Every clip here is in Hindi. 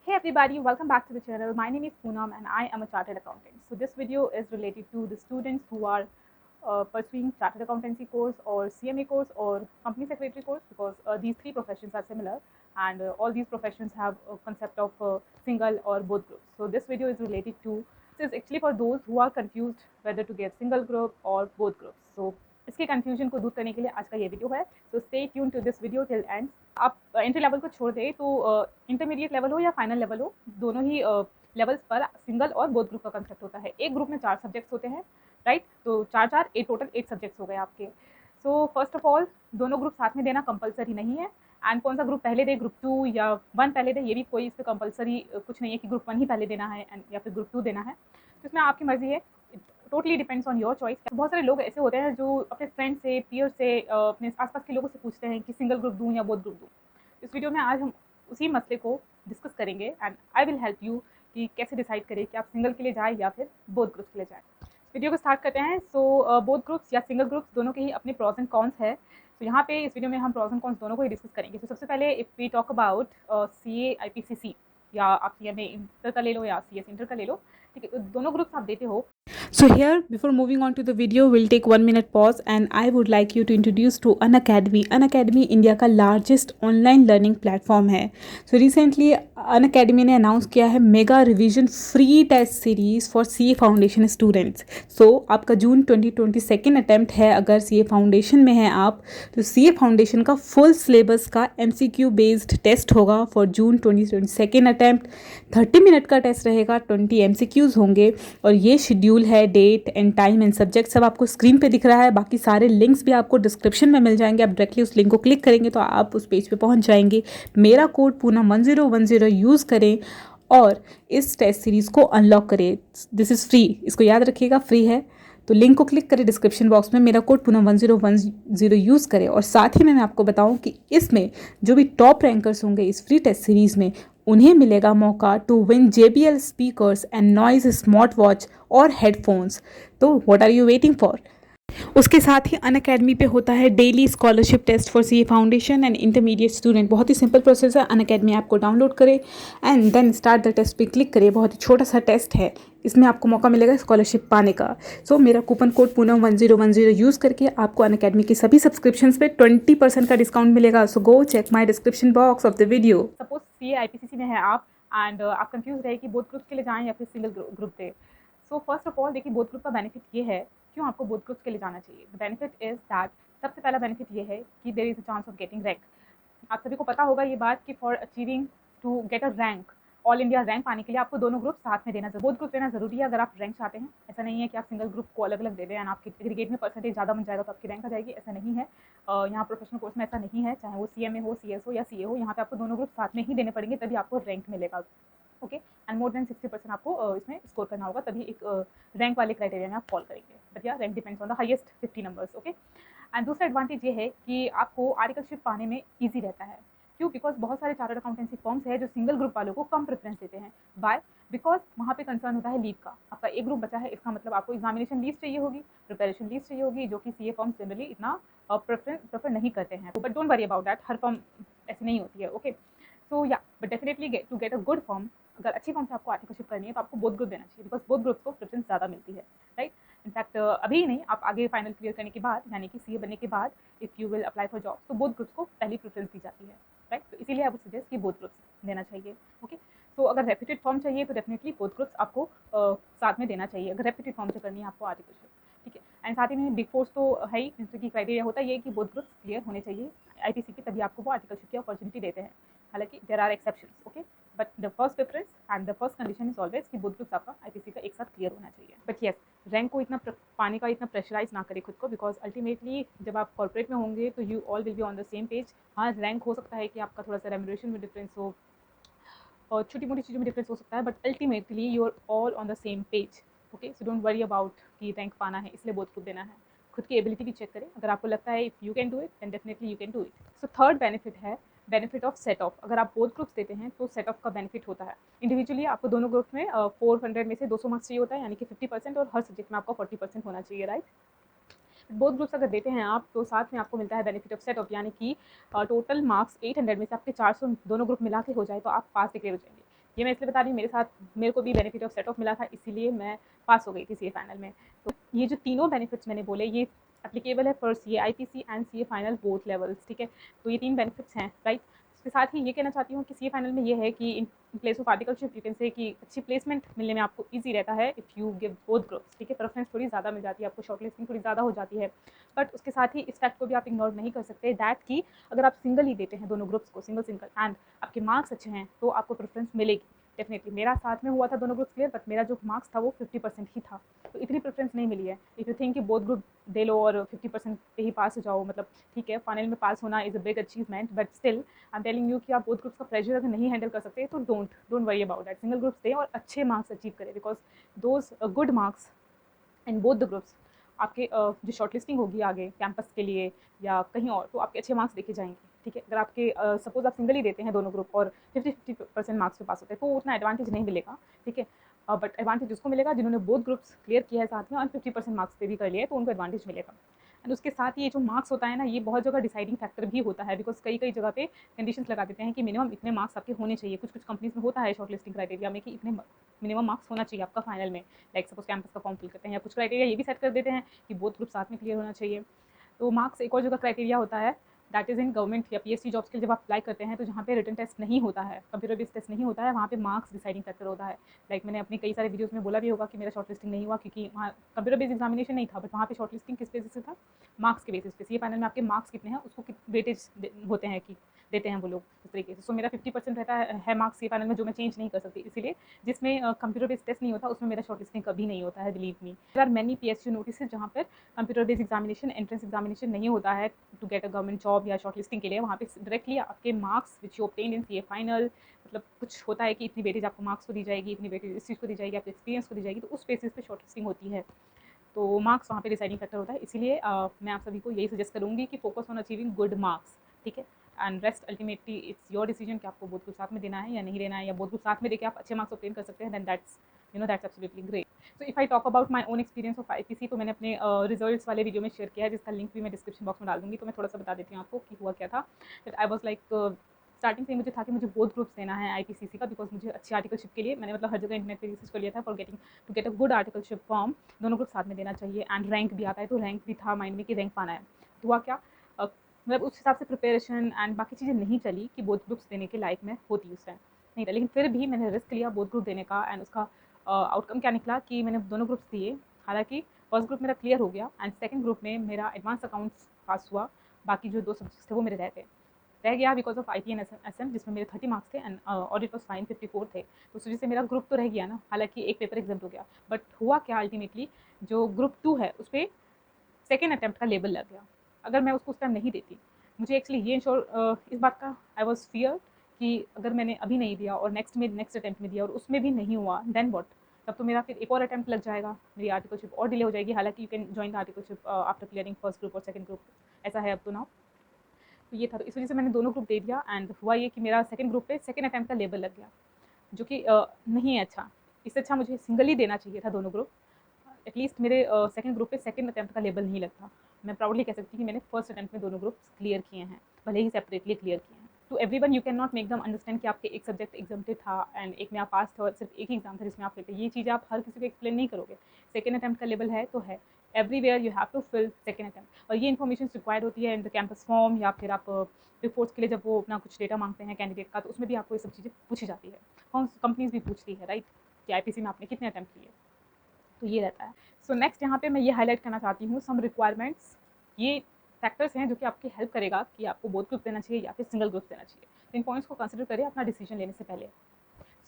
Hey everybody, welcome back to the channel. My name is Poonam and I am a chartered accountant. So this video is related to the students who are pursuing chartered accountancy course or CMA course or company secretary course, because these three professions are similar and all these professions have a concept of single or both groups. So this video is related to, this is actually for those who are confused whether to get single group or both groups. So इसके कंफ्यूजन को दूर करने के लिए आज का ये वीडियो है. So stay tuned to this video till end. आप एंट्री लेवल को छोड़ दें तो इंटरमीडिएट लेवल हो या फाइनल लेवल हो, दोनों ही लेवल्स पर सिंगल और बोथ ग्रुप का कंसेप्ट होता है. एक ग्रुप में 4 सब्जेक्ट्स होते हैं, राइट. तो 4 टोटल 8 सब्जेक्ट्स हो गए आपके. सो फर्स्ट ऑफ ऑल दोनों ग्रुप साथ में देना कंपलसरी नहीं है. एंड कौन सा ग्रुप पहले दे, ग्रुप 2 या 1 पहले दे, ये भी कोई इस पर कंपलसरी कुछ नहीं है कि ग्रुप 1 ही पहले देना है या फिर ग्रुप 2 देना है. तो इसमें आपकी मर्जी है, totally depends on your choice. बहुत सारे लोग ऐसे होते हैं जो अपने फ्रेंड से, पीयर से, अपने आसपास के लोगों से पूछते हैं कि सिंगल ग्रुप दूँ या बोथ ग्रुप दूँ. इस वीडियो में आज हम उसी मसले को डिस्कस करेंगे and I will help you कि कैसे डिसाइड करें कि आप सिंगल के लिए जाएँ या फिर बोथ ग्रुप्स के लिए जाएँ. वीडियो को स्टार्ट करते हैं. सो बोथ ग्रुप्स या सिंगल ग्रुप्स दोनों के ही अपने प्रॉस एंड कॉन्स है. तो यहाँ पे इस वीडियो में हम प्रॉस एंड कॉन्स दोनों को ही डिस्कस करेंगे. तो सबसे पहले if we talk about CA IPCC, या आप CMA इंटर का ले लो या CS इंटर का ले लो, ठीक है. तो दोनों ग्रुप्स आप देते हो. So here, before moving on to the video, we'll take 1 minute pause and I would like you to introduce to Unacademy. Unacademy India का largest online learning platform है. So recently Unacademy ने announce किया है mega revision free test series for CA foundation students. So आपका जून 2022 अटैम्प्ट है. अगर CA फाउंडेशन में है आप, तो CA फाउंडेशन का फुल सिलेबस का MCQ बेस्ड टेस्ट होगा फॉर जून 2022 अटैम्प्ट. 30 मिनट का टेस्ट रहेगा, 20 MCQs होंगे और ये शेड्यूल है, date and time and subject सब आपको स्क्रीन पे दिख रहा है. बाकी सारे लिंक्स भी आपको डिस्क्रिप्शन में मिल जाएंगे. आप डायरेक्टली उस लिंक को क्लिक करेंगे तो आप उस पेज पे पहुंच जाएंगे. मेरा कोड पूनम 1010 यूज़ करें और इस टेस्ट सीरीज़ को अनलॉक करें. दिस इज़ फ्री, इसको याद रखिएगा, फ्री है. तो लिंक को क्लिक करें डिस्क्रिप्शन बॉक्स में, मेरा कोड पूनम 1010 यूज़ करें. और साथ ही में मैं आपको बताऊं कि इसमें जो भी टॉप रैंकर्स होंगे इस फ्री टेस्ट सीरीज़ में, उन्हें मिलेगा मौका to win JBL speakers and noise smart watch और हेडफोन्स. तो what are you waiting for. उसके साथ ही अनअकैडमी पे होता है daily scholarship test for CA foundation and intermediate student. बहुत ही सिंपल प्रोसेस है. अनअकैडमी ऐप को डाउनलोड करें and then start the test पे क्लिक करें. बहुत ही छोटा सा टेस्ट है, इसमें आपको मौका मिलेगा स्कॉलरशिप पाने का. सो मेरा कूपन कोड पूनम 1010 यूज़ करके आपको अनअकैडमी की सभी सब्सक्रिप्शंस पे 20% का डिस्काउंट मिलेगा. So go check my description box of the video. Suppose CA IPCC में है आप एंड आप कंफ्यूज रहे कि बोथ ग्रुप्स के लिए जाएँ या फिर single group they. So first of all देखिए, बोथ ग्रुप का बेनिफिट ये है, क्यों आपको बोथ ग्रुप्स के लिए जाना चाहिए. द बेनिफिट इज़ दैट, सबसे पहला बेनिफिट ये है कि there is a chance of getting rank. आप सभी को पता होगा ये बात कि for achieving to get a rank, all India rank पाने के लिए आपको दोनों ग्रुप साथ में देना, बोथ ग्रुप देना जरूरी है अगर आप रैंक चाहते हैं. ऐसा नहीं है कि आप सिंगल ग्रुप को अलग अलग दे दें एंड आपकी एग्रीगेट में परसेंटेज ज़्यादा बन जाएगा तो आपकी रैंक आ जाएगी. ऐसा नहीं है. यहाँ प्रोफेशनल कोर्स में ऐसा नहीं है, चाहे वो CMA हो, CS हो या CA हो, यहाँ पे आपको दोनों ग्रुप साथ में ही देने पड़ेंगे तभी आपको रैंक मिलेगा. ओके. एंड मोर देन 60% आपको इसमें स्कोर करना होगा, तभी एक रैंक वाले क्राइटेरिया में आप कॉल करेंगे. बट या rank depends on the highest 50 numbers. Okay. And दूसरा एडवांटेज ये है कि आपको आर्टिकलशिप पाने में ईजी रहता है. क्यों? बिकॉज बहुत सारे चार्टर्ड अकाउंटेंसी फॉर्म्स है जो सिंगल ग्रुप वालों को कम प्रेफरेंस देते हैं. बाय, बिकॉज वहाँ पे कंसर्न होता है लीव का. आपका एक ग्रुप बचा है, इसका मतलब आपको एग्जामिनेशन लीव चाहिए होगी, प्रिपरेशन लीव चाहिए होगी, जो कि CA फॉर्म्स जनरली इतना प्रेफर नहीं करते हैं. But don't worry about that, हर फॉर्म ऐसी नहीं होती है. ओके. सो या but definitely to get a good firm, अगर अच्छी फॉर्म से आपको आर्टिकलशिप करनी है तो आपको बोथ ग्रुप देना चाहिए, बिकॉज बोथ ग्रुप्स को प्रेफरेंस ज़्यादा मिलती है, राइट. इनफैक्ट अभी ही नहीं, आप आगे फाइनल क्लियर करने के बाद, यानी कि CA बनने के बाद, if you will apply for job, तो बोथ ग्रुप्स को पहली प्रेफरेंस दी जाती है, राइट. तो इसीलिए आई वुड सजेस्ट कि बोथ ग्रुप्स देना चाहिए. ओके. तो अगर रेप्यूटेड फॉर्म चाहिए तो डेफिनेटली बोथ ग्रुप्स आपको साथ में देना चाहिए, अगर रेप्यूटेड फॉर्म से करनी है आपको आर्टिकलशिप, ठीक है. एंड साथ ही में बिग फोर्स तो है ही, जैसे कि क्राइटेरिया होता है ये कि बोथ ग्रुप्स क्लियर होने चाहिए IPCC, तभी आपको वो आर्टिकलशिप की अपॉर्चुनिटी देते हैं. हालांकि there are exceptions. Okay. But the first preference and the first condition is always कि बोथ ग्रुप्स आपका IPCC का एक साथ क्लियर होना चाहिए. बट येस, रैंक को इतना पाने का इतना प्रेशराइज ना करें खुद को, बिकॉज अल्टीमेटली जब आप कॉर्पोरेट में होंगे तो you all will be on the same page. हाँ, रैंक हो सकता है कि आपका थोड़ा सा रेम्यूनरेशन में डिफरेंस हो और छोटी मोटी चीज़ों में डिफरेंस हो सकता है, but ultimately you are all on the same page. Okay. So don't worry about कि रैंक पाना है इसलिए बोथ ग्रुप देना है. खुद की एबिलिटी भी चेक करें, अगर आपको लगता है if you can do it then definitely you can do it. So third benefit है बेनिफिट ऑफ सेट ऑफ. अगर आप बोथ ग्रुप्स देते हैं तो सेट ऑफ का बेनिफिट होता है. इंडिविजुअली आपको दोनों ग्रुप में 400 में से 200 मार्क्स चाहिए होता है, यानी कि 50%, और हर सब्जेक्ट में आपको 40% होना चाहिए, राइट. बोथ ग्रुप्स अगर देते हैं आप तो साथ में आपको मिलता है बेनिफिट ऑफ सेट ऑफ, यानी कि टोटल मार्क्स 800 में से आपके 400 दोनों ग्रुप मिला के हो जाए तो आप पास डिक्लेयर हो जाएंगे. ये मैं इसलिए बता रही हूँ, मेरे को भी बेनिफिट ऑफ सेट ऑफ मिला था, इसीलिए मैं पास हो गई थी सीए फाइनल में। तो ये जो तीनों बेनिफिट्स मैंने बोले ये एप्लीकेबल है for CA IPC and CA final both levels, ठीक है। तो ये 3 बेनिफिट्स हैं, राइट। उसके साथ ही ये कहना चाहती हूँ कि सीए फाइनल में ये है कि in place of articleship you can say कि अच्छी प्लेसमेंट मिलने में आपको ईजी रहता है if you give both groups, ठीक है। प्रेफरेंस थोड़ी ज़्यादा मिल जाती है आपको, शॉर्ट लिस्टिंग थोड़ी ज़्यादा हो जाती है। बट उसके साथ ही इस फैक्ट को भी आप इग्नोर नहीं कर सकते दैट कि अगर आप सिंगल ही देते हैं दोनों ग्रुप्स को, सिंगल एंड आपके मार्क्स अच्छे हैं तो आपको प्रेफरेंस मिलेगी डेफिनेटली। मेरा साथ में हुआ था दोनों ग्रुप्स क्लियर, बट मेरा जो मार्क्स था वो 50% ही था, तो इतनी प्रेफरेंस नहीं मिली है। इफ़ यू थिंक कि बोथ ग्रुप दे लो और 50% पे ही पास हो जाओ, मतलब ठीक है फाइनल में पास होना is a big achievement, but still I am telling you कि आप बोथ ग्रुप्स का प्रेशर अगर नहीं हैंडल कर सकते तो don't worry about that. Single groups दें और अच्छे मार्क्स अचीव करें, because those good marks in both the groups आपके जो शॉर्ट लिस्टिंग होगी आगे कैंपस के लिए या कहीं और, तो आपके अच्छे मार्क्स देखे जाएंगे, ठीक है। अगर आपके सपोज आप सिंगल ही देते हैं दोनों ग्रुप और 50% मार्क्स पे पास होते हैं तो उतना एडवांटेज नहीं मिलेगा, ठीक है। बट एडवांटेज उसको मिलेगा जिन्होंने बोथ ग्रुप्स क्लियर किया है साथ में और 50% मार्क्स पे भी कर लिया है, तो उनको एडवांटेज मिलेगा। एंड उसके साथ ही ये जो मार्क्स होता है ना, ये बहुत जगह डिसाइडिंग फैक्टर भी होता है, बिकॉज कई जगह पे कंडीशंस लगा देते हैं कि मिनिमम इतने मार्क्स आपके होने चाहिए। कुछ कंपनीज में होता है शॉर्ट लिस्टिंग क्राइटेरिया में कि इतने मिनिमम मार्क्स होना चाहिए आपका फाइनल में, लाइक सपोज कैंपस का फॉर्म फिल करते हैं, या कुछ क्राइटेरिया ये भी सेट कर देते हैं कि बोथ ग्रुप साथ में क्लियर होना चाहिए। तो मार्क्स एक और जगह क्राइटेरिया होता है, दैट इज़ इन गवर्नमेंट या पीएससी जॉब्स के लिए जब आप अप्लाई करते हैं तो जहाँ पे रिटन टेस्ट नहीं होता है, कंप्यूटर बेस्ड टेस्ट नहीं होता है, वहाँ पे मार्क्स डिसाइडिंग फैक्टर होता है। लाइक मैंने अपने कई सारे वीडियोस में बोला भी होगा कि मेरा शॉर्ट लिस्टिंग नहीं हुआ क्योंकि वहाँ कंप्यूटर बेस्ड एग्जामिनेशन नहीं था, बट वहाँ पे शॉर्ट लिस्टिंग किस बेसिस से था, मार्क्स के बेसिस पे। सीए फाइनल में आपके मार्क्स कितने हैं उसको वेटेज होते हैं कि देते हैं वो लोग इस तरीके से। सो मेरा 50% रहता है मार्क्स सीए फाइनल में, जो मैं चेंज नहीं कर सकती, इसीलिए जिसमें कंप्यूटर बेस्ड टेस्ट नहीं होता उसमें मेरा शॉर्ट लिस्टिंग कभी नहीं होता है, believe me. There are many PSU notice जहाँ पर computer based examination, entrance examination नहीं होता है to get a government job या शॉर्ट लिस्टिंग के लिए। वहाँ पे डायरेक्टली आपके marks which you obtain in CA final, मतलब कुछ होता है कि इतनी वेटेज आपको मार्क्स को दी जाएगी, इतनी वेटेज इस चीज़ को दी जाएगी, आपके एक्सपीरियंस को दी जाएगी, तो उस बेसिस पे शॉर्ट लिस्टिंग होती है। तो मार्क्स वहाँ पे डिसाइडिंग फैक्टर होता है, इसीलिए मैं आप सभी को यही सजेस्ट करूँगी कि focus on achieving good marks, ठीक है। And rest ultimately it's your decision कि आपको बोथ ग्रुप साथ में देना है या नहीं देना है, या बोथ ग्रुप साथ में देके आप अच्छे मार्क्स ऑब्टेन कर सकते हैं, then that's absolutely great. So if I talk about my own experience of IPC, तो मैंने अपने रिजल्ट्स वाले वीडियो में शेयर किया है, जिसका लिंक भी मैं डिस्क्रिप्शन बॉक्स में डाल दूँगी। तो मैं थोड़ा सा बता देती हूँ आपको कि हुआ क्या था। That I was like starting से मुझे था कि मुझे बोथ ग्रुप्स देना है आईपीसीसी का, बिकॉज मुझे अच्छी आर्टिकलशिप के लिए मैंने मतलब हर जगह इंटरनेट पे रिसर्च कर लिया था for to get a good articleship firm, दोनों ग्रुप साथ में देना चाहिए। एंड रैंक भी आता है, तो रैंक भी था माइंड में कि रैंक पाना है। तो हुआ क्या, मतलब उस हिसाब से प्रिपरेशन एंड बाकी चीज़ें नहीं चली कि बोथ ग्रुप्स देने के लायक में होती उस टाइम नहीं था, लेकिन फिर भी मैंने रिस्क लिया बोथ ग्रुप देने का। एंड उसका आउटकम क्या निकला कि मैंने दोनों ग्रुप्स दिए। हालांकि फर्स्ट ग्रुप मेरा क्लियर हो गया एंड सेकंड ग्रुप में मेरा एडवांस अकाउंट्स पास हुआ, बाकी जो 2 सब्जेक्ट्स थे वो मेरे रह गया because of IT and SM, जिसमें मेरे 30 मार्क्स थे एंड ऑडिट वॉज फाइन 54 थे। तो उस वजह से मेरा ग्रुप तो रह गया ना, हालांकि एक पेपर एग्जाम हो गया। बट हुआ क्या, अल्टीमेटली जो ग्रुप 2 है उस पर सेकेंड अटैम्प्ट का लेबल लग गया। अगर मैं उसको उस टाइम नहीं देती, मुझे एक्चुअली ये इस बात का आई वॉज फियर कि अगर मैंने अभी नहीं दिया और नेक्स्ट अटैम्प्ट में दिया और उसमें भी नहीं हुआ, देन वॉट, तब तो मेरा फिर एक और अटैम्प्ट लग जाएगा, मेरी आर्टिकलशिप और डिले हो जाएगी। हालांकि you can join the articleship after clearing first group और सेकंड ग्रुप, ऐसा है अब तो नाउ। तो ये था, तो इस वजह से मैंने दोनों ग्रुप दे दिया। एंड हुआ ये कि मेरा सेकंड ग्रुप पे सेकंड अटैम्प्ट का लेबल लग गया, जो कि नहीं है अच्छा। इससे अच्छा मुझे सिंगल ही देना चाहिए था दोनों ग्रुप। एटलीस्ट मेरे सेकंड ग्रुप पे सेकंड अटैम्प्ट का लेबल नहीं लगता। मैं प्राउडली कह सकती हूँ कि मैंने फर्स्ट अटैम्प्ट में दोनों ग्रुप्स क्लियर किए हैं, भले ही सेपरेटली क्लियर किए हैं। To everyone you can not make them understand कि आपके एक सब्जेक्ट एग्जाम्प्टेड था एंड एक में आप पास थे और सिर्फ एक ही एग्जाम था जिसमें आप फेल थे। ये चीज़ आप हर किसी को एक्सप्लेन नहीं करोगे। सेकंड अटैम्प्ट का लेवल है तो है, everywhere you have to fill second attempt. और ये इन्फॉर्मेशन रिक्वायर्ड होती है इन द कैंपस फॉर्म, या फिर आप बिग फोर्स के लिए जब वो अपना कुछ डेटा मांगते हैं कैंडिडेट का, तो उसमें भी आपको ये सब चीज़ें पूछी जाती है। कंपनीज भी पूछती है, राइट, कि आईपीसी में आपने कितने अटैम्प्ट किए, तो ये रहता है। सो नेक्स्ट यहाँ पे मैं ये हाईलाइट करना चाहती हूँ सम रिक्वायरमेंट्स। ये फैक्टर्स हैं जो कि आपकी हेल्प करेगा कि आपको बोथ ग्रुप देना चाहिए या फिर सिंगल ग्रुप देना चाहिए। तो इन पॉइंट्स को कंसिडर करें अपना डिसीजन लेने से पहले।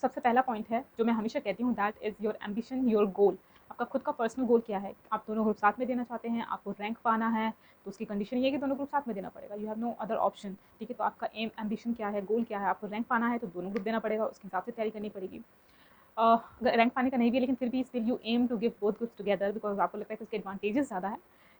सबसे पहला पॉइंट है जो मैं हमेशा कहती हूँ, that is your ambition, your goal. आपका खुद का पर्सनल गोल क्या है, आप दोनों ग्रुप साथ में देना चाहते हैं, आपको रैंक पाना है, तो उसकी कंडीशन ये है कि दोनों ग्रुप साथ में देना पड़ेगा, you have no other option, ठीक है। तो आपका एम एम्बिशन क्या है, गोल क्या है, आपको रैंक पाना है तो दोनों ग्रुप देना पड़ेगा, उसके हिसाब से तैयारी करनी पड़ेगी। अगर रैंक पाने का नहीं भी है लेकिन फिर भी still you aim to give both groups together, because आपको लगता है कि उसके एडवांटेजेस ज़्यादा है,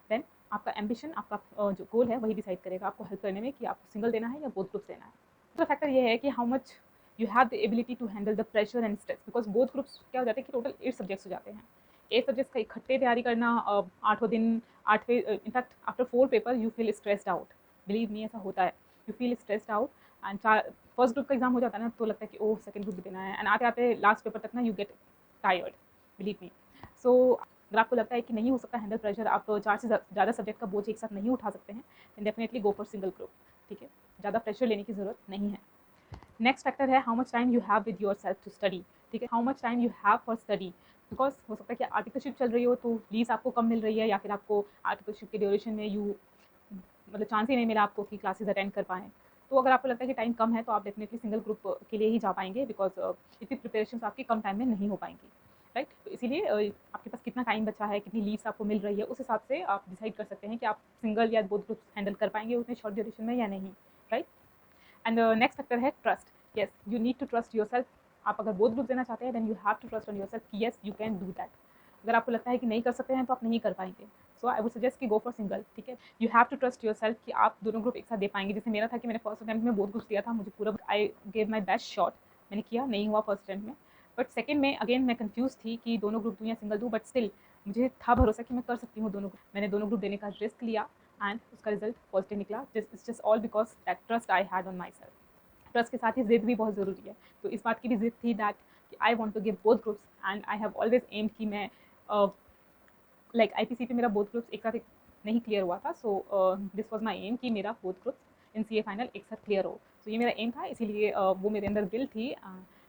देन आपका एम्बिशन, आपका जो गोल है वही डिसाइड करेगा आपको हेल्प करने में कि आपको सिंगल देना है या बोथ ग्रुप्स देना है। दूसरा फैक्टर ये है कि how much you have the ability to handle the pressure and stress, because both groups क्या हो जाते हैं कि टोटल 8 सब्जेक्ट्स हो जाते हैं। 8 सब्जेक्ट्स का इकट्ठे तैयारी करना, 8वें दिन 8वें in fact after 4 paper you feel stressed out, believe me ऐसा होता है, you feel stressed out. And first group का एग्जाम हो जाता है ना तो लगता है कि ओह सेकंड ग्रुप भी देना है, एंड आते आते लास्ट पेपर तक ना you get tired, believe me. So अगर आपको लगता है कि नहीं हो सकता हैंडल प्रेशर, आप 4 से ज़्यादा सब्जेक्ट का बोझ एक साथ नहीं उठा सकते हैं, then definitely go for single group, ठीक है। ज़्यादा प्रेशर लेने की ज़रूरत नहीं है। नेक्स्ट फैक्टर है how much time you have with yourself to study, ठीक है। How much time you have for study, because हो सकता है कि आर्टिकलशिप चल रही हो तो लीज आपको कम मिल रही है, या फिर आपको आर्टिकलशिप के ड्यूरेशन में मतलब चांस ही नहीं मिला आपको कि क्लासेस अटेंड कर पाएँ। तो अगर आपको लगता है कि टाइम कम है तो आप डेफिनेटली सिंगल ग्रुप के लिए ही जा पाएंगे, बिकॉज इतनी प्रिपरेशन आपकी कम टाइम में नहीं हो पाएंगी, राइट। तो इसीलिए आपके पास कितना टाइम बचा है, कितनी लीव्स आपको मिल रही है, उस हिसाब से आप डिसाइड कर सकते हैं कि आप सिंगल या बोथ ग्रुप्स हैंडल कर पाएंगे उतने शॉर्ट ड्यूरेशन में या नहीं, राइट। एंड नेक्स्ट फैक्टर है trust. Yes, you need to trust yourself. आप अगर बोथ ग्रुप देना चाहते हैं then you have to trust on yourself कि yes you can do that. अगर आपको लगता है कि नहीं कर सकते हैं तो आप नहीं कर पाएंगे, सो आई वुड सजेस्ट कि गो फॉर सिंगल, ठीक है। You have to trust yourself कि आप दोनों ग्रुप एक साथ दे पाएंगे। जैसे मेरा था कि मैंने फर्स्ट अटेम्प्ट में बोथ ग्रुप्स दिया था, मुझे पूरा I gave my best shot, मैंने किया, नहीं हुआ फर्स्ट अटेम्प्ट में, बट सेकंड में अगेन मैं कंफ्यूज थी कि दोनों ग्रुप दूँ या सिंगल दूँ, बट स्टिल मुझे था भरोसा कि मैं कर सकती हूँ दोनों ग्रुप। मैंने दोनों ग्रुप देने का रिस्क लिया एंड उसका रिजल्ट पॉजिटिव निकला। It's just all because that trust I had on my self. Trust के साथ ही जिद भी बहुत ज़रूरी है, तो इस बात की भी जिद थी that I want to give both groups, and I have always aimed कि मैं लाइक IPC पे मेरा बोथ ग्रुप्स एक साथ नहीं क्लियर हुआ था, so this was my aim कि मेरा both groups in CA final एक साथ क्लियर हो। तो ये मेरा एम था, इसीलिए वो मेरे अंदर विल थी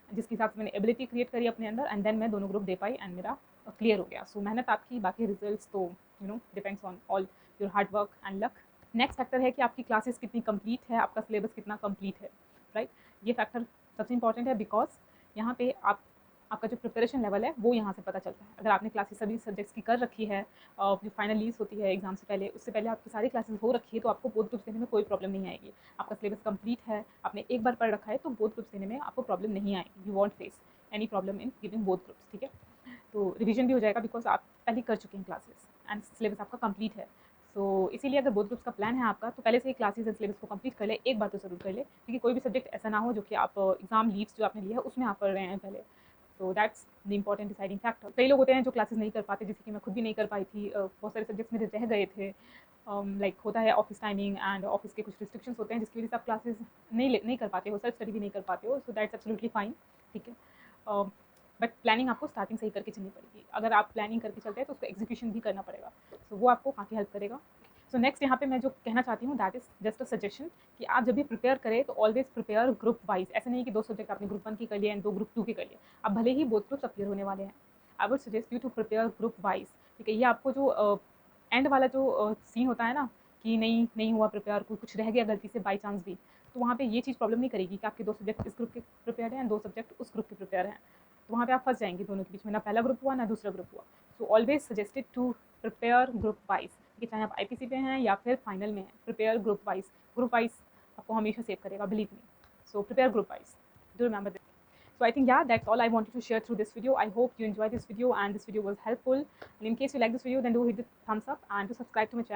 जिसके हिसाब से मैंने एबिलिटी क्रिएट करी अपने अंदर, एंड देन मैं दोनों ग्रुप दे पाई एंड मेरा क्लियर हो गया। सो मेहनत आपकी, बाकी रिजल्ट्स तो depends on all your hard work and luck. Next factor है कि आपकी क्लासेस कितनी कंप्लीट है, आपका सिलेबस कितना कंप्लीट है, राइट। ये फैक्टर सबसे इंपॉर्टेंट है, बिकॉज यहाँ पे आपका जो प्रिपरेशन लेवल है वो यहाँ से पता चलता है। अगर आपने क्लासेस सभी सब्जेक्ट्स की कर रखी है, जो फाइनल लीज होती है एग्जाम से पहले, उससे पहले आपकी सारी क्लासेस हो रखी है, तो आपको बोथ ग्रुप्स देने में कोई प्रॉब्लम नहीं आएगी। आपका सिलेबस कंप्लीट है, आपने एक बार पढ़ रखा है, तो बोथ ग्रुप्स देने में आपको प्रॉब्लम नहीं आएगी। You want face any problem in giving both groups, ठीक है। तो रिविजन भी हो जाएगा बिकॉज आप पहले कर चुके हैं क्लासेस एंड सिलेबस आपका कंप्लीट है। सो इसीलिए अगर बोथ ग्रुप्स का प्लान है आपका, तो पहले से ही क्लासेस एंड सिलेबस को कंप्लीट कर ले, एक बार तो जरूर कर ले, क्योंकि कोई भी सब्जेक्ट ऐसा ना हो जो कि आप एग्जाम लीव्स जो आपने लिया है उसमें आप पढ़ रहे हैं पहले। So that's the important deciding factor. कई लोग होते हैं जो क्लासेस नहीं कर पाते, जैसे कि मैं खुद भी नहीं कर पाई थी। बहुत सारे सब्जेक्ट्स मेरे रह गए थे, लाइक होता है ऑफिस टाइमिंग एंड ऑफिस के कुछ रिस्ट्रिक्शंस होते हैं जिसकी वजह से आप क्लासेस नहीं कर पाते हो, सेल्फ स्टडी भी नहीं कर पाते हो। सो दैट्स एब्सोल्युटली फाइन, ठीक है। बट प्लानिंग आपको स्टार्टिंग से ही करके चलनी पड़ेगी। अगर आप प्लानिंग करके चलते हैं तो उसको एग्जीक्यूशन भी करना पड़ेगा, सो वो आपको काफ़ी हेल्प करेगा। सो नेक्स्ट यहाँ पे मैं जो कहना चाहती हूँ that is just a suggestion कि आप जब भी प्रिपेयर करें तो ऑलवेज प्रिपेयर ग्रुप वाइज। ऐसे नहीं कि 2 सब्जेक्ट आपने ग्रुप 1 की कर लिया एंड 2 ग्रुप 2 की कर लिया, आप भले ही बोथ ग्रुप्स क्लियर होने वाले हैं, I would suggest you to prepare group wise, ठीक है। ये आपको जो एंड वाला जो सीन होता है ना कि नहीं हुआ प्रिपेयर, कुछ रह गया गलती से बाई चांस भी, तो वहाँ पे ये चीज़ प्रॉब्लम नहीं करेगी कि आपके 2 सब्जेक्ट इस ग्रुप के प्रिपेयर हैं एंड 2 सब्जेक्ट उस ग्रुप के प्रिपेयर हैं, तो वहाँ पे आप फंस जाएंगे दोनों के बीच में, ना पहला ग्रुप हुआ ना दूसरा ग्रुप हुआ। So always suggested to prepare group wise, कि चाहे आप IPC पे हैं या फिर फाइनल में हैं, prepare group wise. Group wise आपको हमेशा सेव करेगा, believe me. So prepare group wise, do remember this. So I think yeah, that's all I wanted to share through this video. I hope you enjoyed this video and this video was helpful. And in case you like this video, then do hit the thumbs up and to subscribe to my channel.